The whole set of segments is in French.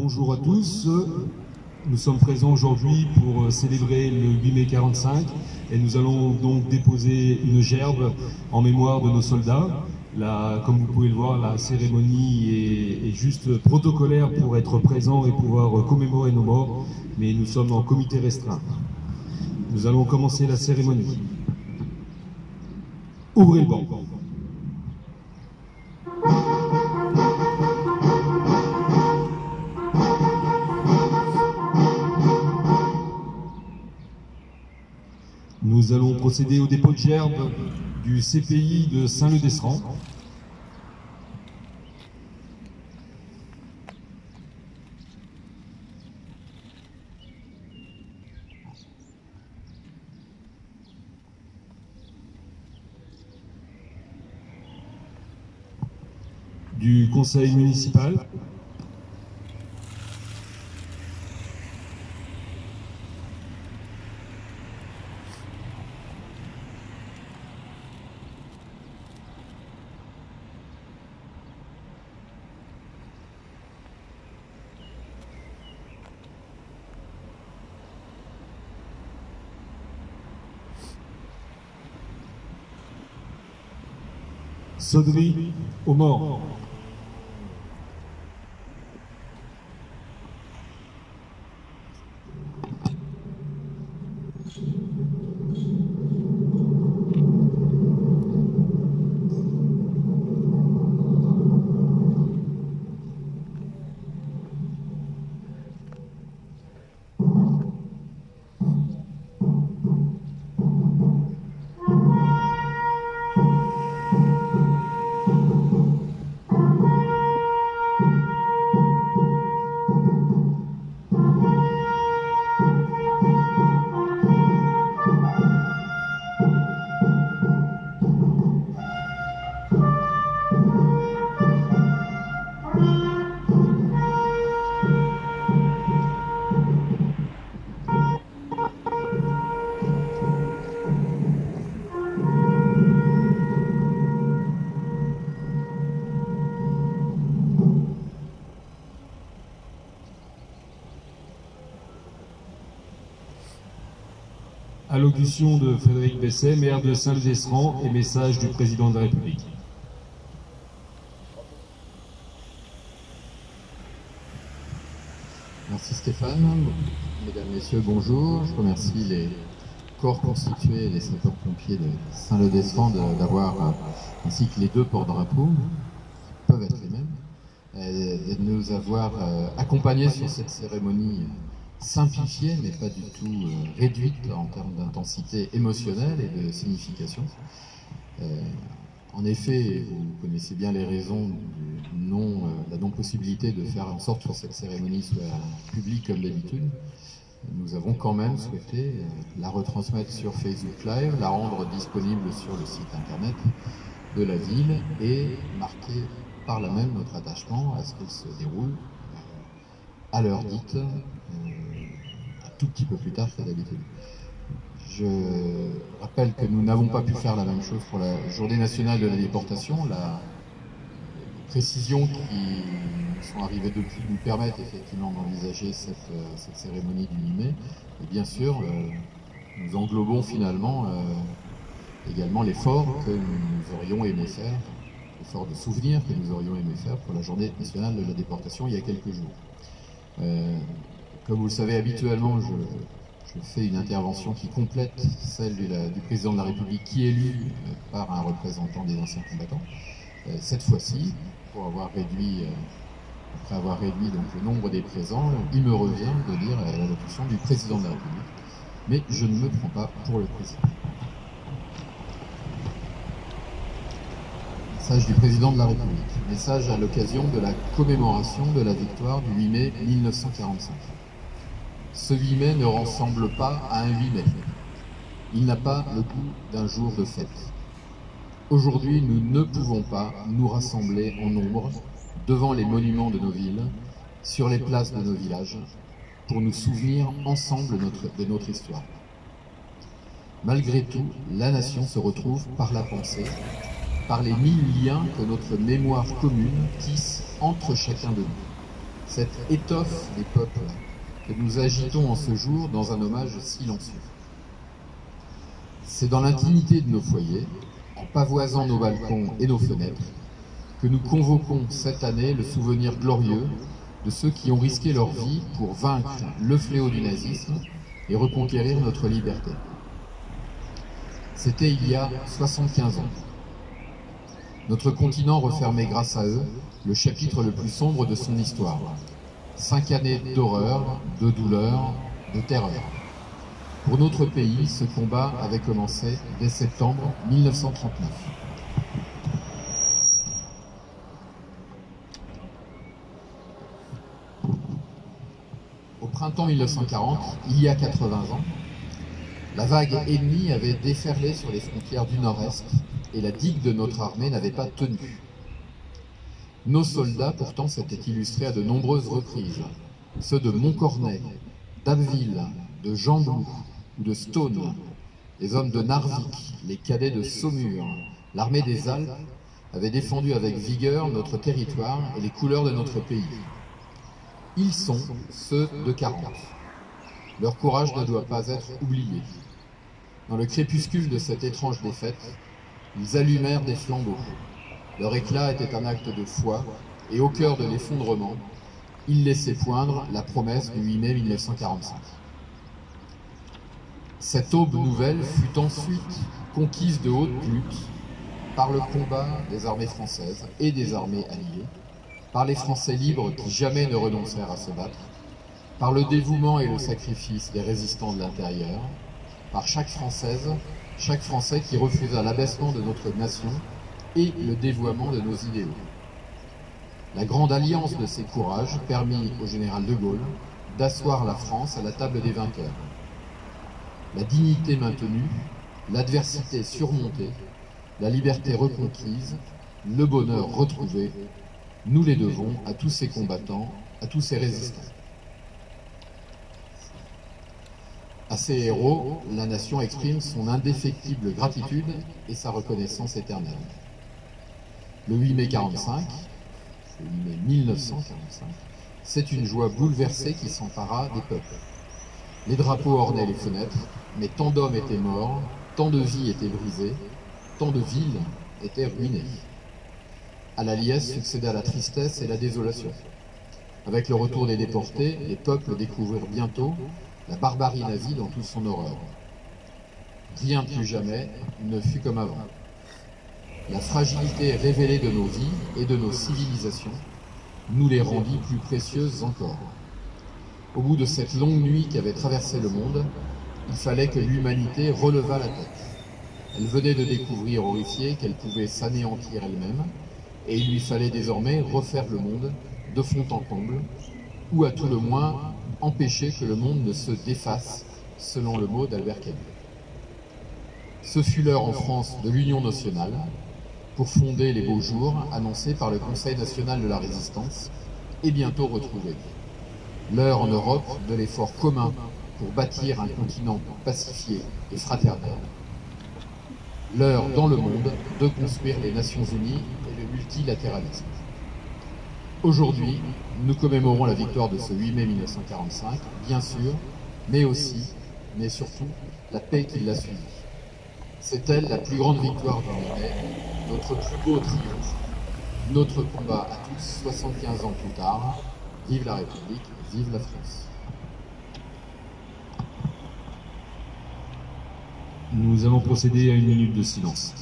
Bonjour à tous. Nous sommes présents aujourd'hui pour célébrer le 8 mai 45 et nous allons donc déposer une gerbe en mémoire de nos soldats. Comme vous pouvez le voir, la cérémonie est juste protocolaire pour être présent et pouvoir commémorer nos morts, mais nous sommes en comité restreint. Nous allons commencer la cérémonie. Ouvrez le banc. Nous allons procéder au dépôt de gerbe du CPI de Saint-Leu-d'Esserand. Du conseil municipal. Sauderie aux morts. Allocution de Frédéric Besset, maire de Saint-Leu-d'Esserand, et message du président de la République. Merci Stéphane. Mesdames, Messieurs, bonjour. Je remercie les corps constitués, les sapeurs-pompiers de Saint-Leu-d'Esserand d'avoir, ainsi que les deux porte-drapeaux, qui peuvent être les mêmes, de nous avoir accompagnés sur cette cérémonie simplifiée, mais pas du tout réduite en termes d'intensité émotionnelle et de signification. En effet, vous connaissez bien les raisons de la non-possibilité de faire en sorte que cette cérémonie soit publique comme d'habitude. Nous avons quand même souhaité la retransmettre sur Facebook Live, la rendre disponible sur le site internet de la ville et marquer par là même notre attachement à ce qu'elle se déroule à l'heure dite, un tout petit peu plus tard que d'habitude. Je rappelle que nous n'avons pas pu faire la même chose pour la Journée nationale de la déportation. Les précisions qui sont arrivées depuis nous permettent effectivement d'envisager cette cérémonie du 8 mai. Et bien sûr, nous englobons finalement également l'effort que nous aurions aimé faire, l'effort de souvenir que nous aurions aimé faire pour la Journée nationale de la déportation il y a quelques jours. Comme vous le savez, habituellement, je fais une intervention qui complète celle du président de la République qui est élu par un représentant des anciens combattants. Cette fois-ci, après avoir réduit donc le nombre des présents, il me revient de lire l'allocution du président de la République. Mais je ne me prends pas pour le président. Message du président de la République. Message à l'occasion de la commémoration de la victoire du 8 mai 1945. Ce 8 mai ne ressemble pas à un 8 mai. Il n'a pas le goût d'un jour de fête. Aujourd'hui, nous ne pouvons pas nous rassembler en nombre devant les monuments de nos villes, sur les places de nos villages, pour nous souvenir ensemble de notre histoire. Malgré tout, la nation se retrouve par la pensée, par les mille liens que notre mémoire commune tisse entre chacun de nous. cette étoffe des peuples que nous agitons en ce jour dans un hommage silencieux. C'est dans l'intimité de nos foyers, en pavoisant nos balcons et nos fenêtres, que nous convoquons cette année le souvenir glorieux de ceux qui ont risqué leur vie pour vaincre le fléau du nazisme et reconquérir notre liberté. C'était il y a 75 ans. Notre continent refermait grâce à eux le chapitre le plus sombre de son histoire. 5 années d'horreur, de douleur, de terreur. Pour notre pays, ce combat avait commencé dès septembre 1939. Au printemps 1940, il y a 80 ans, la vague ennemie avait déferlé sur les frontières du Nord-Est et la digue de notre armée n'avait pas tenu. Nos soldats, pourtant, s'étaient illustrés à de nombreuses reprises. Ceux de Montcornet, d'Abbeville, de Gembloux ou de Stone, les hommes de Narvik, les cadets de Saumur, l'armée des Alpes avaient défendu avec vigueur notre territoire et les couleurs de notre pays. Ils sont ceux de 40. Leur courage ne doit pas être oublié. Dans le crépuscule de cette étrange défaite, ils allumèrent des flambeaux. Leur éclat était un acte de foi, et au cœur de l'effondrement, ils laissaient poindre la promesse du 8 mai 1945. Cette aube nouvelle fut ensuite conquise de haute lutte par le combat des armées françaises et des armées alliées, par les Français libres qui jamais ne renoncèrent à se battre, par le dévouement et le sacrifice des résistants de l'intérieur, par chaque Française, chaque Français qui refusa l'abaissement de notre nation et le dévoiement de nos idéaux. La grande alliance de ces courages permit au général de Gaulle d'asseoir la France à la table des vainqueurs. La dignité maintenue, l'adversité surmontée, la liberté reconquise, le bonheur retrouvé, nous les devons à tous ces combattants, à tous ces résistants. À ces héros, la nation exprime son indéfectible gratitude et sa reconnaissance éternelle. Le 8 mai 45, le 8 mai 1945, c'est une joie bouleversée qui s'empara des peuples. Les drapeaux ornaient les fenêtres, mais tant d'hommes étaient morts, tant de vies étaient brisées, tant de villes étaient ruinées. À la liesse succéda la tristesse et la désolation. Avec le retour des déportés, les peuples découvrirent bientôt la barbarie nazie dans toute son horreur. Rien plus jamais ne fut comme avant. La fragilité révélée de nos vies et de nos civilisations nous les rendit plus précieuses encore. Au bout de cette longue nuit qui avait traversé le monde, il fallait que l'humanité relevât la tête. Elle venait de découvrir, horrifiée, qu'elle pouvait s'anéantir elle-même, et il lui fallait désormais refaire le monde de fond en comble, ou à tout le moins empêcher que le monde ne se défasse, selon le mot d'Albert Camus. Ce fut l'heure en France de l'Union nationale, pour fonder les beaux jours annoncés par le Conseil national de la résistance, et bientôt retrouvés. L'heure en Europe de l'effort commun pour bâtir un continent pacifié et fraternel. L'heure dans le monde de construire les Nations Unies et le multilatéralisme. Aujourd'hui, nous commémorons la victoire de ce 8 mai 1945, bien sûr, mais aussi, mais surtout, la paix qui l'a suivie. C'est elle la plus grande victoire du 8 mai, notre plus beau triomphe, notre combat à tous 75 ans plus tard. Vive la République, vive la France. Nous allons procéder à 1 minute de silence.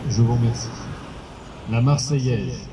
Je vous remercie. La Marseillaise.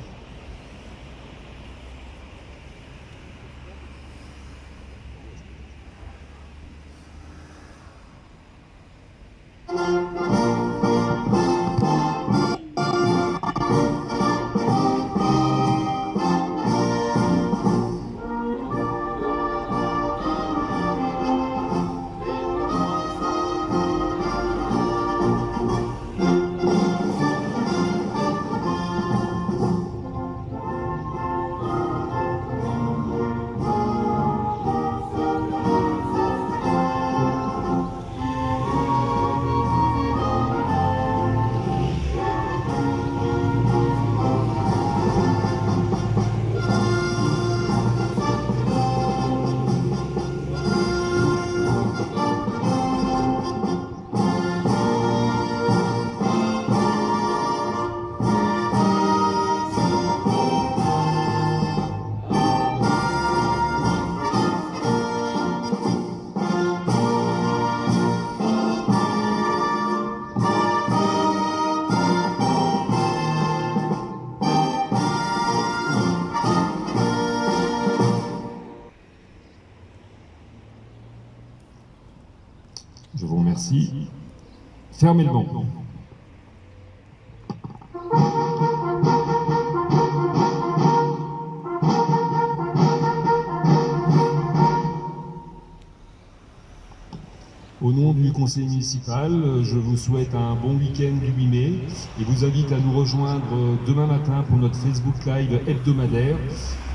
Je vous remercie. Fermez le banc. Au nom du conseil municipal, je vous souhaite un bon week-end du 8 mai et vous invite à nous rejoindre demain matin pour notre Facebook Live hebdomadaire.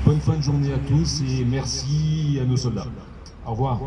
Bonne fin de journée à tous et merci à nos soldats. Au revoir.